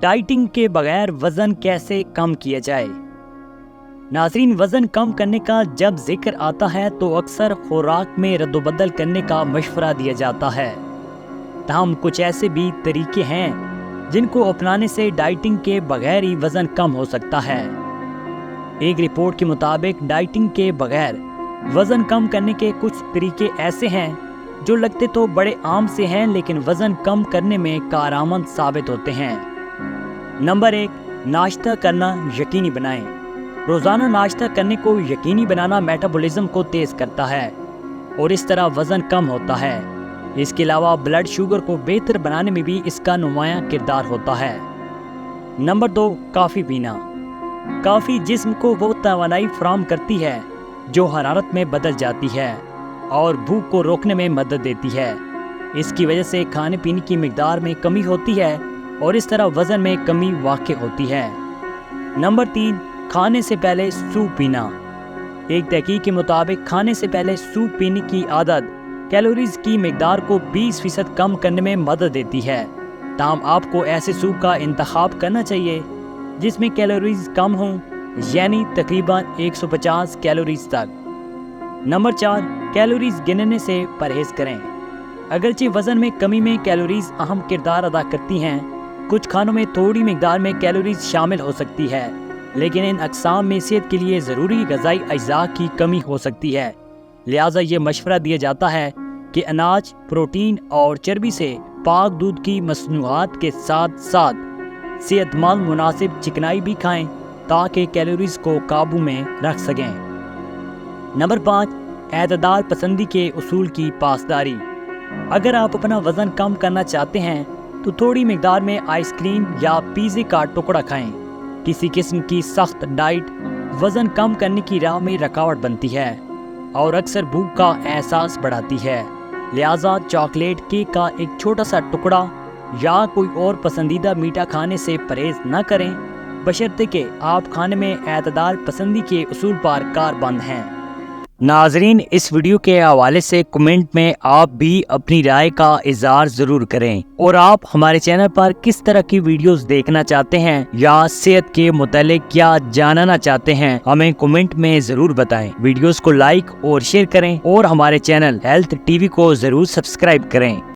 Dieting के बगैर वजन कैसे कम किया जाए। नाज़रीन, वजन कम करने का जब जिक्र आता है तो अक्सर खुराक में रद्दोबदल करने का मशवरा दिया जाता है। ताहम कुछ ऐसे भी तरीके हैं जिनको अपनाने से डाइटिंग के बगैर ही वजन कम हो सकता है। एक रिपोर्ट के मुताबिक डाइटिंग के बगैर वजन कम करने के कुछ तरीके ऐसे हैं जो लगते तो बड़े आम से हैं, लेकिन वजन कम करने में कारआमद साबित होते हैं। नंबर 1, नाश्ता करना यकीनी बनाएं। रोज़ाना नाश्ता करने को यकीनी बनाना मेटाबॉलिज्म को तेज़ करता है और इस तरह वज़न कम होता है। इसके अलावा ब्लड शुगर को बेहतर बनाने में भी इसका नुमायां किरदार होता है। नंबर 2, कॉफ़ी पीना। कॉफ़ी जिस्म को वो तवानाई फराहम करती है जो हरारत में बदल जाती है और भूख को रोकने में मदद देती है। इसकी वजह से खाने पीने की मिकदार में कमी होती है और इस तरह वज़न में कमी वाक़ई होती है। नंबर 3, खाने से पहले सूप पीना। एक तहकीक के मुताबिक खाने से पहले सूप पीने की आदत कैलोरीज की मिकदार को 20% कम करने में मदद देती है। ताहम आपको ऐसे सूप का इंतखाब करना चाहिए जिसमें कैलोरीज कम हों, यानी तकरीबन 150 कैलोरीज तक। नंबर 4, कैलोरीज गिनने से परहेज करें। अगरचे वज़न में कमी में कैलोरीज अहम किरदार अदा करती हैं, कुछ खानों में थोड़ी मिकदार में कैलोरीज शामिल हो सकती है, लेकिन इन अक़साम में सेहत के लिए ज़रूरी ग़िज़ाई अज्जा की कमी हो सकती है। लिहाजा ये मशवरा दिया जाता है कि अनाज, प्रोटीन और चर्बी से पाक दूध की मसनूआत के साथ साथ सेहतमंद मुनासिब चिकनाई भी खाएं ताकि कैलोरीज को काबू में रख सकें। नंबर 5, एतदाल पसंदी के उसूल की पासदारी। अगर आप अपना वज़न कम करना चाहते हैं तो थोड़ी मिकदार में आइसक्रीम या पिज़्ज़े का टुकड़ा खाएं। किसी किस्म की सख्त डाइट वज़न कम करने की राह में रुकावट बनती है और अक्सर भूख का एहसास बढ़ाती है। लिहाजा चॉकलेट, केक का एक छोटा सा टुकड़ा या कोई और पसंदीदा मीठा खाने से परहेज न करें, बशर्ते कि आप खाने में एतदाल पसंदी के उसूल पर कारबंद हैं। नाजरीन, इस वीडियो के हवाले से कमेंट में आप भी अपनी राय का इज़हार ज़रूर करें और आप हमारे चैनल पर किस तरह की वीडियोस देखना चाहते हैं या सेहत के मुतालिक क्या जानना चाहते हैं, हमें कमेंट में ज़रूर बताएं। वीडियोस को लाइक और शेयर करें और हमारे चैनल हेल्थ टीवी को ज़रूर सब्सक्राइब करें।